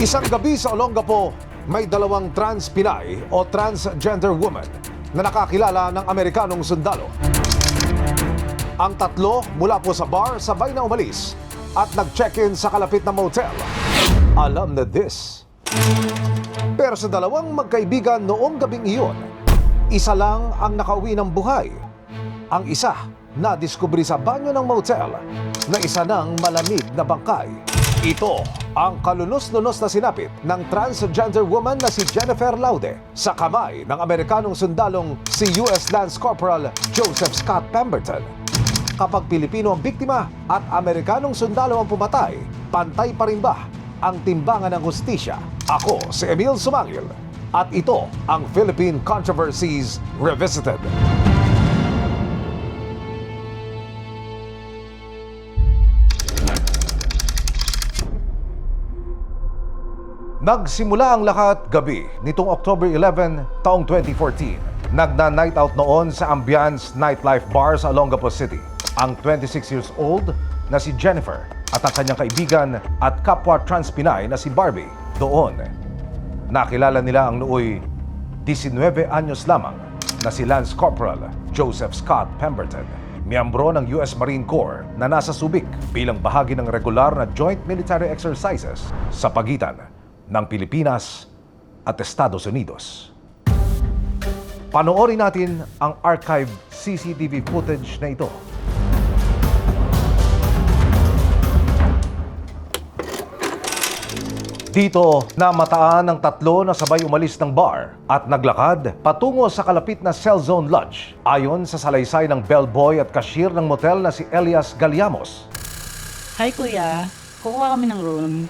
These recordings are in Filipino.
Isang gabi sa Olongapo, may dalawang trans-Pinay o transgender woman na nakakilala ng Amerikanong sundalo. Ang tatlo mula po sa bar sabay na umalis at nag-check-in sa kalapit na motel. Alam na this. Pero sa dalawang magkaibigan noong gabing iyon, isa lang ang nakauwi ng buhay. Ang isa na diskubri sa banyo ng motel na isa ng malamig na bangkay. Ito ang kalunos-lunos na sinapit ng transgender woman na si Jennifer Laude sa kamay ng Amerikanong sundalong si U.S. Lance Corporal Joseph Scott Pemberton. Kapag Pilipino ang biktima at Amerikanong sundalo ang pumatay, pantay pa rin ba ang timbangan ng hustisya? Ako si Emil Sumangil at ito ang Philippine Controversies Revisited. Nagsimula ang lahat gabi nitong October 11, taong 2014. Nagna-night out noon sa Ambiance Nightlife Bar sa Olongapo City. Ang 26 years old na si Jennifer at ang kanyang kaibigan at kapwa trans-Pinay na si Barbie. Doon, nakilala nila ang nooy 19 anyos lamang na si Lance Corporal Joseph Scott Pemberton, miyembro ng US Marine Corps na nasa Subic bilang bahagi ng regular na joint military exercises sa pagitan ng Pilipinas at Estados Unidos. Panoorin natin ang archive CCTV footage na ito. Dito, namataan ng tatlo na sabay umalis ng bar at naglakad patungo sa kalapit na Cell Zone Lodge. Ayon sa salaysay ng bellboy at cashier ng motel na si Elias Galiamos. Hi kuya, kukuha kami ng room.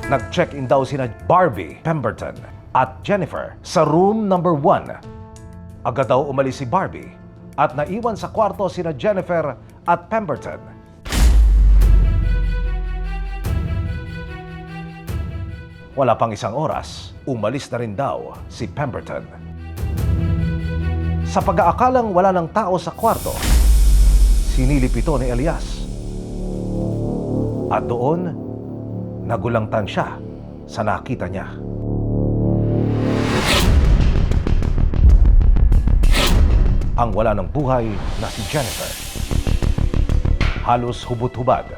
Nag-check-in daw sina Barbie Pemberton at Jennifer sa room number 1. Agad daw umalis si Barbie at naiwan sa kwarto sina Jennifer at Pemberton. Wala pang isang oras, umalis na rin daw si Pemberton. Sa pag-aakalang wala ng tao sa kwarto, sinilip ito ni Elias. At doon, nagulangtan siya sa nakita niya. Ang wala ng buhay na si Jennifer. Halos hubot-hubad.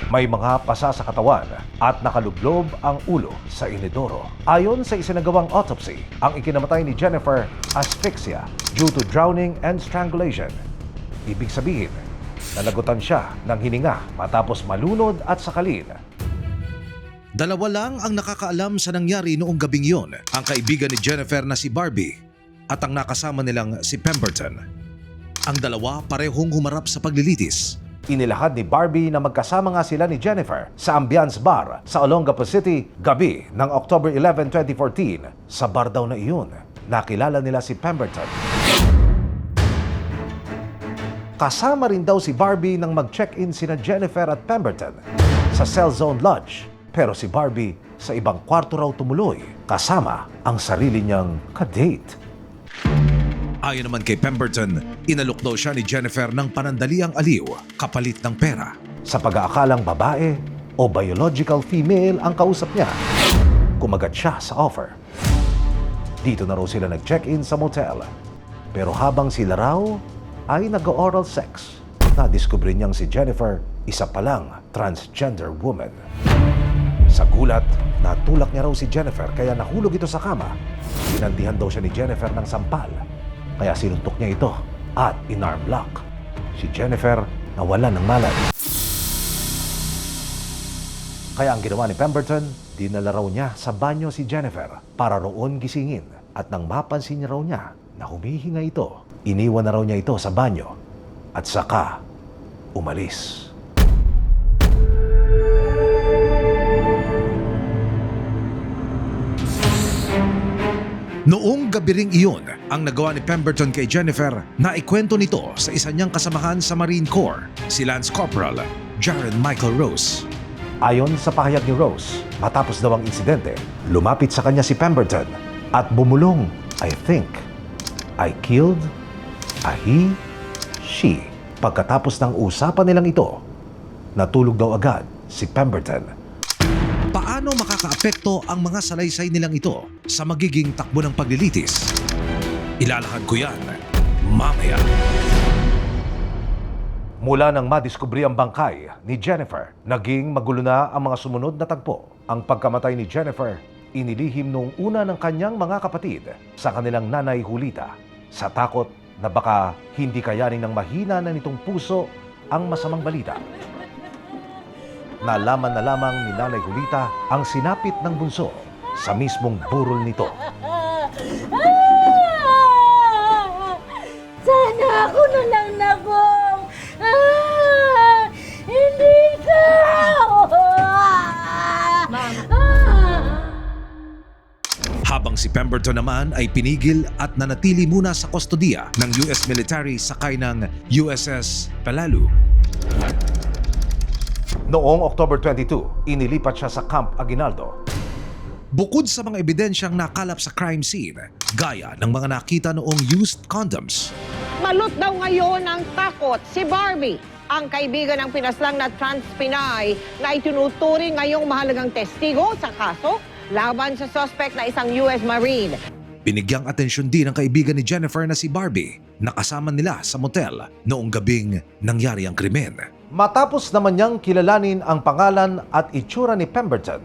May mga pasa sa katawan at nakalublob ang ulo sa inidoro. Ayon sa isinagawang autopsy, ang ikinamatay ni Jennifer asphyxia due to drowning and strangulation. Ibig sabihin, nalagutan siya ng hininga matapos malunod at sakalin. Dalawa lang ang nakakaalam sa nangyari noong gabing yon, ang kaibigan ni Jennifer na si Barbie at ang nakasama nilang si Pemberton. Ang dalawa parehong humarap sa paglilitis. Inilahad ni Barbie na magkasama nga sila ni Jennifer sa Ambiance Bar sa Olongapo City gabi ng October 11, 2014. Sa bar daw na iyon, nakilala nila si Pemberton. Kasama rin daw si Barbie nang mag-check-in sina Jennifer at Pemberton sa Cell Zone Lodge. Pero si Barbie sa ibang kwarto raw tumuloy kasama ang sarili niyang ka-date. Ayon naman kay Pemberton, inalok daw siya ni Jennifer ng panandaliang aliw kapalit ng pera. Sa pag-aakalang babae o biological female ang kausap niya, kumagat siya sa offer. Dito na raw sila nag-check-in sa motel. Pero habang sila raw ay nag-oral sex, nadiskubre niyang si Jennifer isa palang transgender woman. Sa gulat, natulak niya raw si Jennifer kaya nahulog ito sa kama. Sinandihan daw siya ni Jennifer ng sampal, kaya sinuntok niya ito at in-arm lock. Si Jennifer nawala ng malay. Kaya ang ginawa ni Pemberton, dinala raw niya sa banyo si Jennifer para roon gisingin. At nang mapansin niya raw niya na humihinga ito, iniwan na raw niya ito sa banyo at saka umalis. Noong gabi ring iyon, ang nagawa ni Pemberton kay Jennifer na ikwento nito sa isa niyang kasamahan sa Marine Corps, si Lance Corporal Jaron Michael Rose. Ayon sa pahayag ni Rose, matapos daw ang insidente, lumapit sa kanya si Pemberton at bumulong, I think, I killed a he, she. Pagkatapos ng usapan nilang ito, natulog daw agad si Pemberton. Paano makakaapekto ang mga salaysay nilang ito sa magiging takbo ng paglilitis? Ilalahad ko yan mamaya. Mula nang madiskubri ang bangkay ni Jennifer, naging magulo na ang mga sumunod na tagpo. Ang pagkamatay ni Jennifer, inilihim noong una ng kanyang mga kapatid sa kanilang nanay Julita sa takot na baka hindi kayanin ng mahina na nitong puso ang masamang balita. Nalaman na lamang ni Nanay Julita ang sinapit ng bunso sa mismong burol nito. Sana ako na lang nagong. Hindi ka! Habang si Pemberton naman ay pinigil at nanatili muna sa kustodiya ng US military sakay ng USS Palalu. Noong October 22, inilipat siya sa Camp Aguinaldo. Bukod sa mga ebidensyang nakalap sa crime scene, gaya ng mga nakita noong used condoms, Malot daw ngayon ang takot si Barbie, ang kaibigan ng pinaslang na trans-Pinay na itinuturing ngayong mahalagang testigo sa kaso laban sa suspect na isang US Marine. binigyang atensyon din ng kaibigan ni Jennifer na si Barbie na kasama nila sa motel noong gabing nangyari ang krimen. Matapos naman niyang kilalanin ang pangalan at itsura ni Pemberton,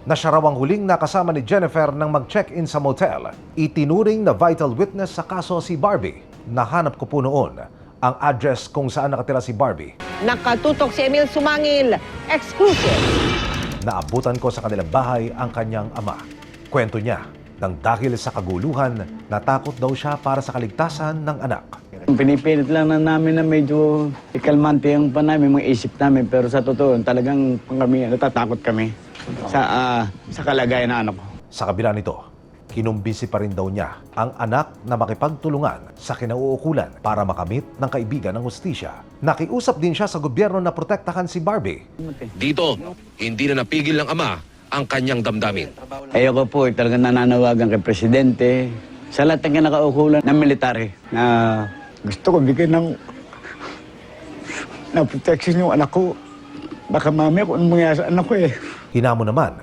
na siya raw ang huling nakasama ni Jennifer nang mag-check-in sa motel, itinuring na vital witness sa kaso si Barbie. Nahanap ko po noon ang address kung saan nakatira si Barbie. Nakatutok si Emil Sumangil, exclusive. Naabutan ko sa kanilang bahay ang kanyang ama. Kwento niya, nang dahil sa kaguluhan, natakot daw siya para sa kaligtasan ng anak. Pinipilit lang na namin na medyo ikalmante yung pa namin, mga isip namin. Pero sa totoo, talagang kami, natatakot kami sa kalagayan ng anak ko. Sa kabila nito, kinumbisi pa rin daw niya ang anak na makipagtulungan sa kinauukulan para makamit ng kaibigan ng hustisya. Nakiusap din siya sa gobyerno na protektahan si Barbie. Dito, hindi na napigil ng ama ang kanyang damdamin. Ayoko po, talagang nananawagan kay Presidente, sa lahat ng kinakaukulan ng military na gusto ko bigyan ng protection yung anak ko. Baka mamaya kung anong mangyari sa anak ko eh. Hinamo naman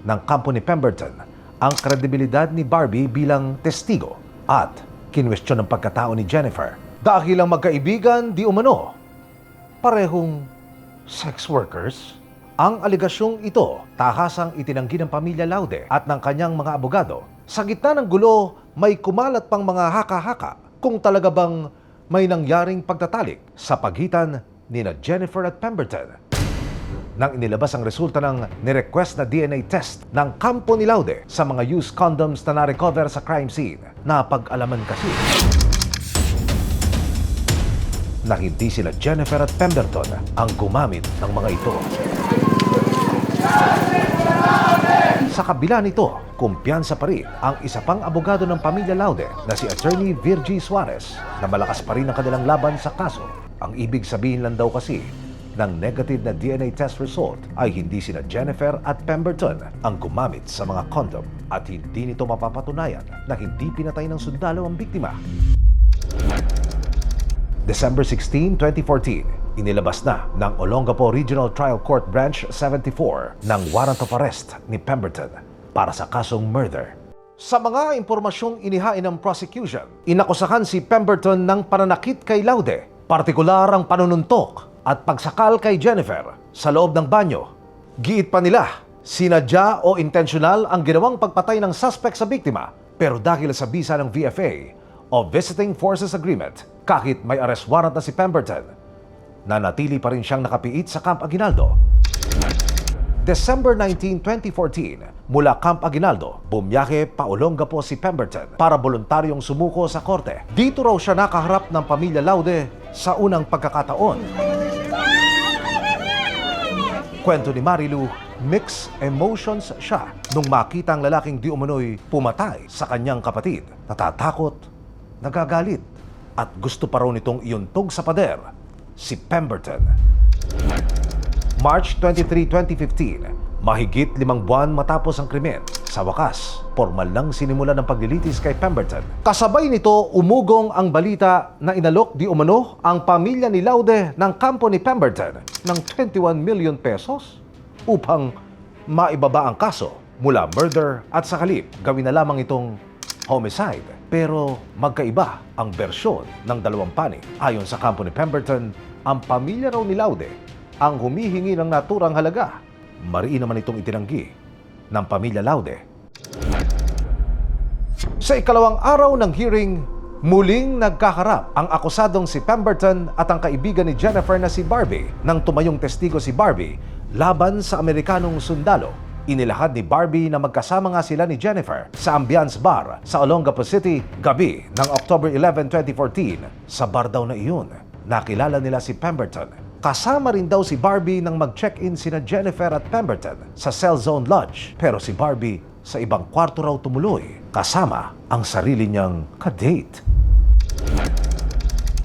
ng kampo ni Pemberton ang kredibilidad ni Barbie bilang testigo at kinwestiyon ang pagkatao ni Jennifer dahil ang magkaibigan di umano parehong sex workers. Ang aligasyong ito tahasang itinanggi ng pamilya Laude at ng kanyang mga abogado. Sa gitna ng gulo, may kumalat pang mga haka-haka kung talaga bang may nangyaring pagtatalik sa pagitan ni na Jennifer at Pemberton. Nang inilabas ang resulta ng nirequest na DNA test ng kampo ni Laude sa mga used condoms na na-recover sa crime scene, napag-alaman kasi na hindi sila Jennifer at Pemberton ang gumamit ng mga ito. Sa kabila nito, kumpiyansa pa rin ang isa pang abogado ng pamilya Laude na si Attorney Virgie Suarez na malakas pa rin ang kanilang laban sa kaso. Ang ibig sabihin lang daw kasi ng negative na DNA test result ay hindi sina Jennifer at Pemberton ang gumamit sa mga condom at hindi nito mapapatunayan na hindi pinatay ng sundalo ang biktima. December 16, 2014, inilabas na ng Olongapo Regional Trial Court Branch 74 ng warrant of arrest ni Pemberton para sa kasong murder. Sa mga impormasyong inihain ng prosecution, inakusahan si Pemberton ng pananakit kay Laude, partikular ang panununtok at pagsakal kay Jennifer sa loob ng banyo. Giit pa nila, sinadya o intensyonal ang ginawang pagpatay ng suspect sa biktima, pero dahil sa bisa ng VFA o Visiting Forces Agreement, kahit may arrest warrant na si Pemberton, nanatili pa rin siyang nakapiit sa Camp Aguinaldo. December 19, 2014, mula Camp Aguinaldo, bumiyahe pa Olongapo si Pemberton para voluntaryong sumuko sa korte. Dito raw siya nakaharap ng pamilya Laude sa unang pagkakataon. Kwento ni Marilu, mixed emotions siya nung makita ang lalaking di umano'y pumatay sa kanyang kapatid. Natatakot, nagagalit, at gusto pa raw nitong iuntog sa pader si Pemberton. March 23, 2015, mahigit 5 buwan matapos ang krimen, sa wakas, formal lang sinimulan ng paglilitis kay Pemberton. Kasabay nito, umugong ang balita na inalok di umano ang pamilya ni Laude ng kampo ni Pemberton ng 21 million pesos upang maibaba ang kaso mula murder at sa halip gawin na lamang itong homicide. Pero magkaiba ang bersyon ng dalawang panig. Ayon sa kampo ni Pemberton, ang pamilya raw ni Laude ang humihingi ng naturang halaga. Mariin naman itong itinanggi ng pamilya Laude. Sa ikalawang araw ng hearing, muling nagkaharap ang akusadong si Pemberton at ang kaibigan ni Jennifer na si Barbie nang tumayong testigo si Barbie laban sa Amerikanong sundalo. Inilahad ni Barbie na magkasama nga sila ni Jennifer sa Ambiance Bar sa Olongapo City gabi ng October 11, 2014. Sa bar daw na iyon, nakilala nila si Pemberton. Kasama rin daw si Barbie nang mag-check-in sina Jennifer at Pemberton sa Cell Zone Lodge. Pero si Barbie sa ibang kwarto raw tumuloy kasama ang sarili niyang kadate.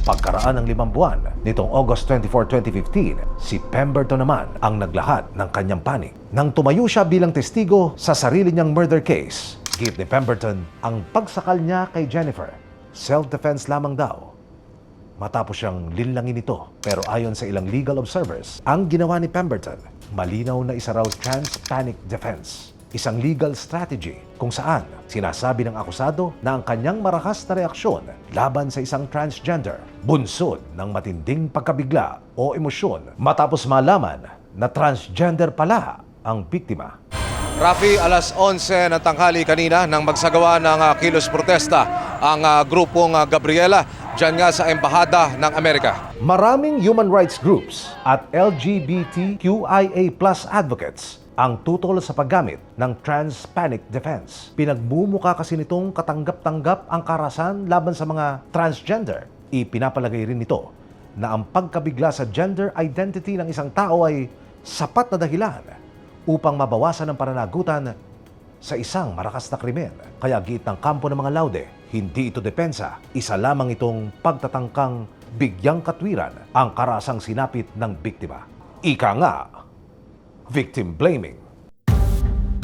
Pagkaraan ng 5 buwan, nitong August 24, 2015, si Pemberton naman ang naglahad ng kanyang panig. Nang tumayo siya bilang testigo sa sarili niyang murder case, giit ni Pemberton ang pagsakal niya kay Jennifer. Self-defense lamang daw. Matapos siyang linlangin ito. Pero ayon sa ilang legal observers, ang ginawa ni Pemberton, malinaw na isa raw trans-panic defense. Isang legal strategy kung saan sinasabi ng akusado na ang kanyang marakas na reaksyon laban sa isang transgender, bunsod ng matinding pagkabigla o emosyon matapos malaman na transgender pala ang biktima. Rafi, alas 11 ng tanghali kanina nang magsagawa ng kilos protesta ang grupong Gabriela dyan nga sa Embahada ng Amerika. Maraming human rights groups at LGBTQIA+ advocates ang tutol sa paggamit ng trans-panic defense. Pinagmumuka kasi nitong katanggap-tanggap ang karahasan laban sa mga transgender. Ipinapalagay rin nito na ang pagkabigla sa gender identity ng isang tao ay sapat na dahilan upang mabawasan ang pananagutan sa isang marakas na krimen. Kaya giit ng kampo ng mga Laude, hindi ito depensa. Isa lamang itong pagtatangkang bigyang katwiran ang karasang sinapit ng biktima. Ika nga, victim blaming.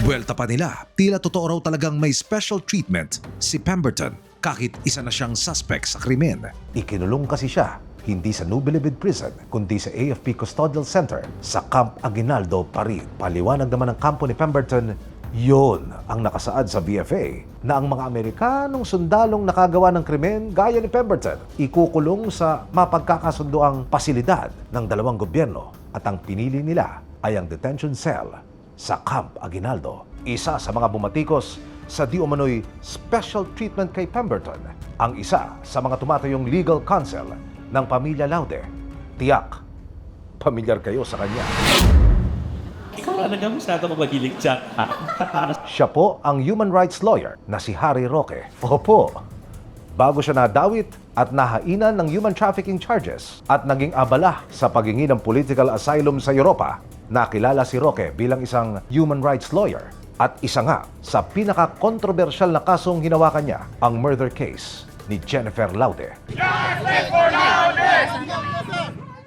Buwelta pa nila, tila totoo raw talagang may special treatment si Pemberton kahit isa na siyang suspect sa krimen. Ikinulong kasi siya, hindi sa Nubilibid Prison, kundi sa AFP Custodial Center sa Camp Aguinaldo, Paris. Paliwanag naman ng kampo ni Pemberton, yon ang nakasaad sa VFA na ang mga Amerikanong sundalong nakagawa ng krimen gaya ni Pemberton ikukulong sa mapagkakasundoang pasilidad ng dalawang gobyerno at ang pinili nila ay ang detention cell sa Camp Aguinaldo. Isa sa mga bumatikos sa di umano'y special treatment kay Pemberton, ang isa sa mga tumatayong legal counsel ng pamilya Laude. Tiyak, pamilyar kayo sa kanya. Ikaw talaga masyado mabagilig dyan. Siya po ang human rights lawyer na si Harry Roque. Opo, bago siya nadawit at nahainan ng human trafficking charges at naging abala sa paghingi ng political asylum sa Europa, nakilala si Roque bilang isang human rights lawyer at isa nga sa pinaka-kontrobersyal na kasong hinawakan niya, ang murder case ni Jennifer Laude.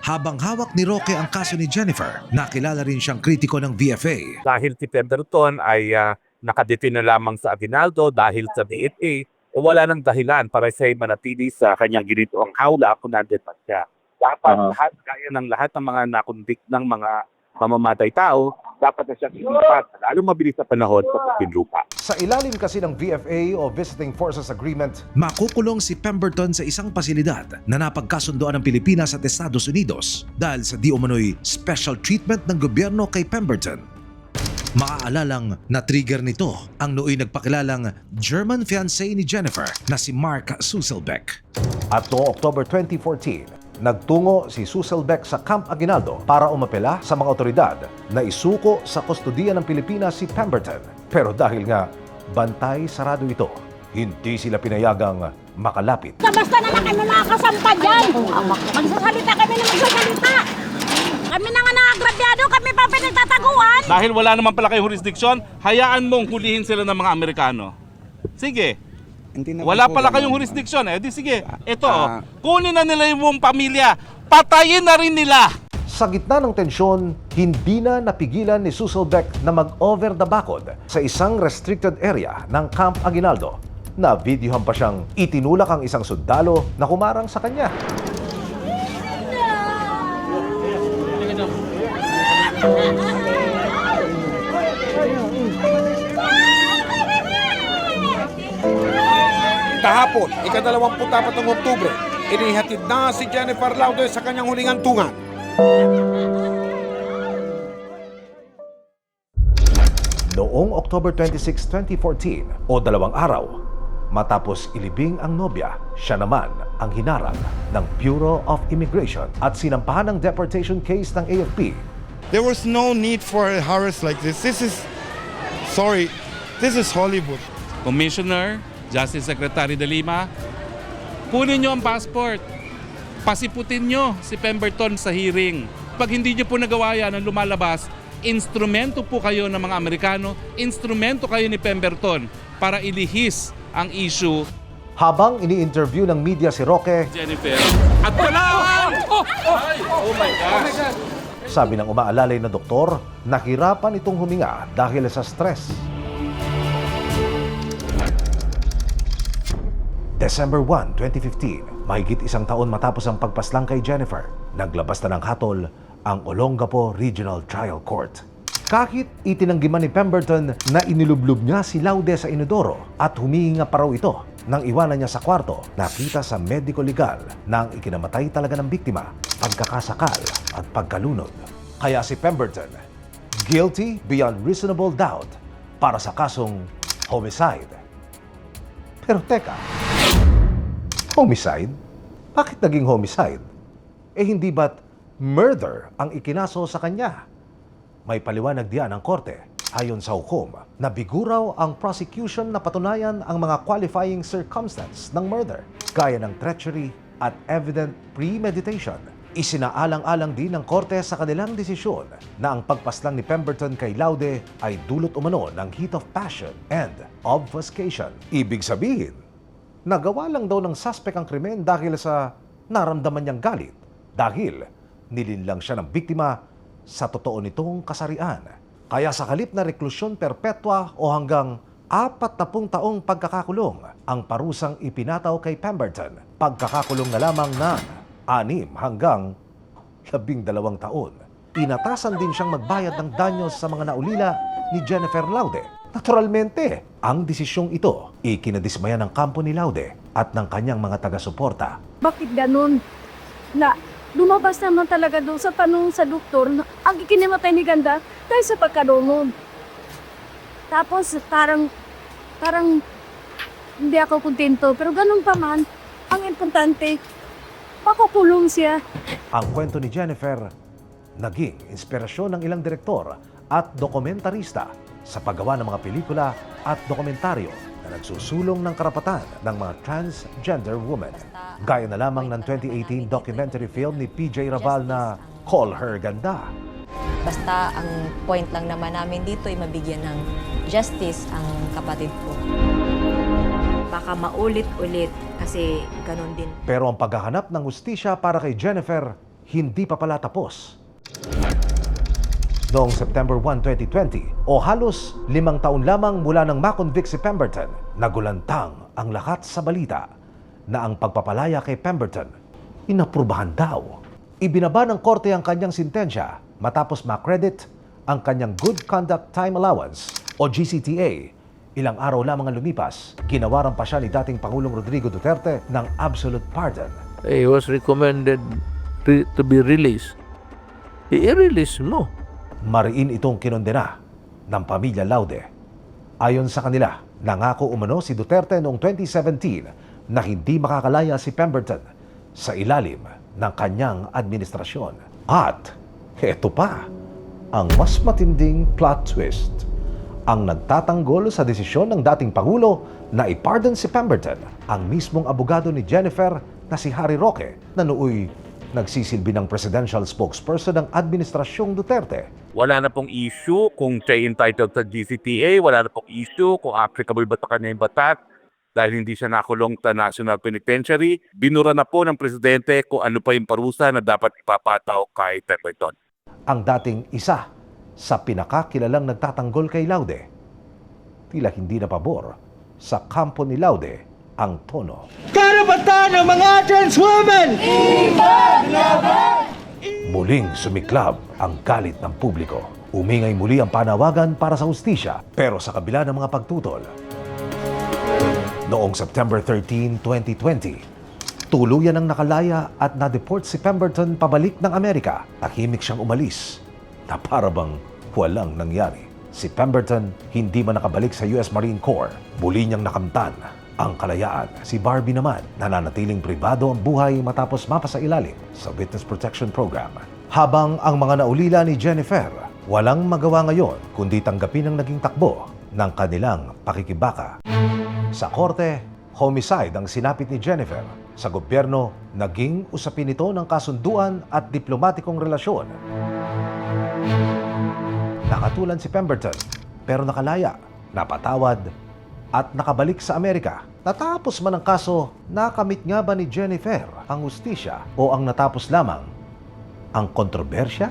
Habang hawak ni Roque ang kaso ni Jennifer, nakilala rin siyang kritiko ng VFA. Dahil si Pemberton ay nakadetain na lamang sa Aguinaldo dahil sa DNA, wala nang dahilan para siya'y manatili sa kanyang ginitoong hawla kung nandun pa siya. Dapat gaya ng lahat ng mga nakonvict ng mga mamamatay tao, dapat na siyang ilipat lalo mabilis sa panahon sa pinlupa. Sa ilalim kasi ng VFA o Visiting Forces Agreement, Makukulong si Pemberton sa isang pasilidad na napagkasundoan ng Pilipinas at Estados Unidos dahil sa di umano'y special treatment ng gobyerno kay Pemberton. Maaalalang na-trigger nito ang nooy nagpakilalang German fiancé ni Jennifer na si Mark Susselbeck. at noong October 2014, nagtungo si Susselbeck sa Camp Aguinaldo para umapela sa mga otoridad na isuko sa kustodiya ng Pilipinas si Pemberton. Pero dahil nga bantay sarado ito, hindi sila pinayagang makalapit. Basta naman kami nakakasampa dyan. Magsasalita kami na magsasalita. Kami na nga nakagrabyado, kami pa pinagtataguan. Dahil wala naman pala kayong jurisdiction, hayaan mong hulihin sila ng mga Amerikano. Sige. Wala pala kayong jurisdiction eh. Di sige, ito kunin na nila yung pamilya. Patayin na rin nila. Sa gitna ng tensyon, hindi na napigilan ni Susselbeck na mag-over the bakod sa isang restricted area ng Camp Aguinaldo. Na videohan pa siyang itinulak ang isang sundalo na humarang sa kanya. Kahapon, ika-24 ng Oktubre, inihatid na si Jennifer Laude sa kanyang huling hantungan. Noong October 26, 2014 o 2 araw, matapos ilibing ang nobya, siya naman ang hinarang ng Bureau of Immigration at sinampahan ng deportation case ng AFP. There was no need for a harass like this. This is Hollywood. Commissioner, Justice Secretary De Lima, kunin nyo ang passport. Pasiputin nyo si Pemberton sa hearing. Pag hindi nyo po nagawa yan ang lumalabas, instrumento po kayo ng mga Amerikano, instrumento kayo ni Pemberton para ilihis ang issue. Habang ini-interview ng media si Roque, Jennifer, at wala! Oh my gosh! sabi ng umaalalay na doktor, nahirapan itong huminga dahil sa stress. December 1, 2015, mahigit isang taon matapos ang pagpaslang kay Jennifer, naglabas na ng hatol ang Olongapo Regional Trial Court. Kahit itinanggi man ni Pemberton na inilublob niya si Laude sa inodoro at humihinga pa raw ito nang iwanan niya sa kwarto, nakita sa medico legal na ang ikinamatay talaga ng biktima, pagkakasakal at pagkalunod. Kaya si Pemberton, guilty beyond reasonable doubt para sa kasong homicide. Pero teka, homicide? Bakit naging homicide? Eh hindi ba't murder ang ikinaso sa kanya? May paliwanag diyan ang korte. Ayon sa hukom, nabiguraw ang prosecution na patunayan ang mga qualifying circumstance ng murder, gaya ng treachery at evident premeditation. Isinaalang-alang din ng korte sa kanilang desisyon na ang pagpaslang ni Pemberton kay Laude ay dulot umano ng heat of passion and obfuscation. Ibig sabihin, nagawa lang daw ng suspect ang krimen dahil sa naramdaman niyang galit, dahil nilinlang siya ng biktima sa totoo nitong kasarian. Kaya sa halip na reklusyon perpetua o hanggang 40 taong pagkakakulong, ang parusang ipinataw kay Pemberton, pagkakakulong na lamang ng 6 hanggang 12 taon. Inatasan din siyang magbayad ng danyos sa mga naulila ni Jennifer Laude. Naturalmente, ang desisyong ito ikinadismaya ng kampo ni Laude at ng kanyang mga taga-suporta. Bakit ganun? Na lumabas naman talaga doon sa tanong sa doktor na ang ikinimatay ni Ganda dahil sa pagkalunod. Tapos parang hindi ako kontento. Pero ganun pa man, ang importante, pakukulong siya. Ang kwento ni Jennifer naging inspirasyon ng ilang direktor at dokumentarista sa paggawa ng mga pelikula at dokumentaryo na nagsusulong ng karapatan ng mga transgender women. Gaya na lamang ng 2018 documentary film ni PJ Raval na Call Her Ganda. Basta ang point lang naman namin dito ay mabigyan ng justice ang kapatid ko. Baka maulit-ulit kasi ganun din. Pero ang paghahanap ng hustisya para kay Jennifer hindi pa pala tapos. Noong September 1, 2020 o halos 5 taon lamang mula nang makonvict si Pemberton, nagulantang ang lahat sa balita na ang pagpapalaya kay Pemberton inaprubahan daw. Ibinaba ng korte ang kanyang sintensya matapos makredit ang kanyang Good Conduct Time Allowance o GCTA. Ilang araw lamang ang lumipas, ginawaran pa siya ni dating Pangulong Rodrigo Duterte ng absolute pardon. He was recommended to be released. I-release mo. Mariin itong kinondena ng pamilya Laude. Ayon sa kanila, nangako umano si Duterte noong 2017 na hindi makakalaya si Pemberton sa ilalim ng kanyang administrasyon. At eto pa, ang mas matinding plot twist. Ang nagtatanggol sa desisyon ng dating Pangulo na i-pardon si Pemberton, ang mismong abogado ni Jennifer na si Harry Roque na nooy nagsisilbi ng presidential spokesperson ng Administrasyong Duterte. Wala na pong issue kung siya entitled sa GCTA, wala na pong issue kung applicable ba sa kanya yung batas dahil hindi siya nakulong sa National Penitentiary. Binura na po ng presidente kung ano pa yung parusa na dapat ipapataw kay Pemberton. Ang dating isa sa pinakakilalang nagtatanggol kay Laude, tila hindi na pabor sa kampo ni Laude ang tono. Karapatan ng mga trans women! Muling sumiklab ang galit ng publiko. Umingay muli ang panawagan para sa hustisya, pero sa kabila ng mga pagtutol. Noong September 13, 2020, tuluyan ang nakalaya at na-deport si Pemberton pabalik ng Amerika. Tahimik siyang umalis na para bang walang nangyari. Si Pemberton hindi man nakabalik sa US Marine Corps. Muli niyang nakamtan ang kalayaan. Si Barbie naman, nananatiling pribado ang buhay matapos mapasailalim sa Witness Protection Program. Habang ang mga naulila ni Jennifer, walang magawa ngayon kundi tanggapin ang naging takbo ng kanilang pakikibaka. Sa korte, homicide ang sinapit ni Jennifer. Sa gobyerno, naging usapin ito ng kasunduan at diplomatikong relasyon. Nakatulan si Pemberton, pero nakalaya, napatawad, at nakabalik sa Amerika. Natapos man ang kaso, nakamit nga ba ni Jennifer ang hustisya o ang natapos lamang ang kontrobersya?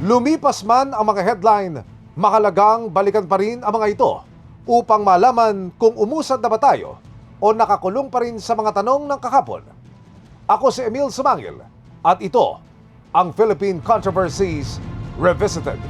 Lumipas man ang mga headline, mahalagang balikan pa rin ang mga ito upang malaman kung umusad na ba tayo o nakakulong pa rin sa mga tanong ng kahapon. Ako si Emil Sumangil at ito ang Philippine Controversies Revisited.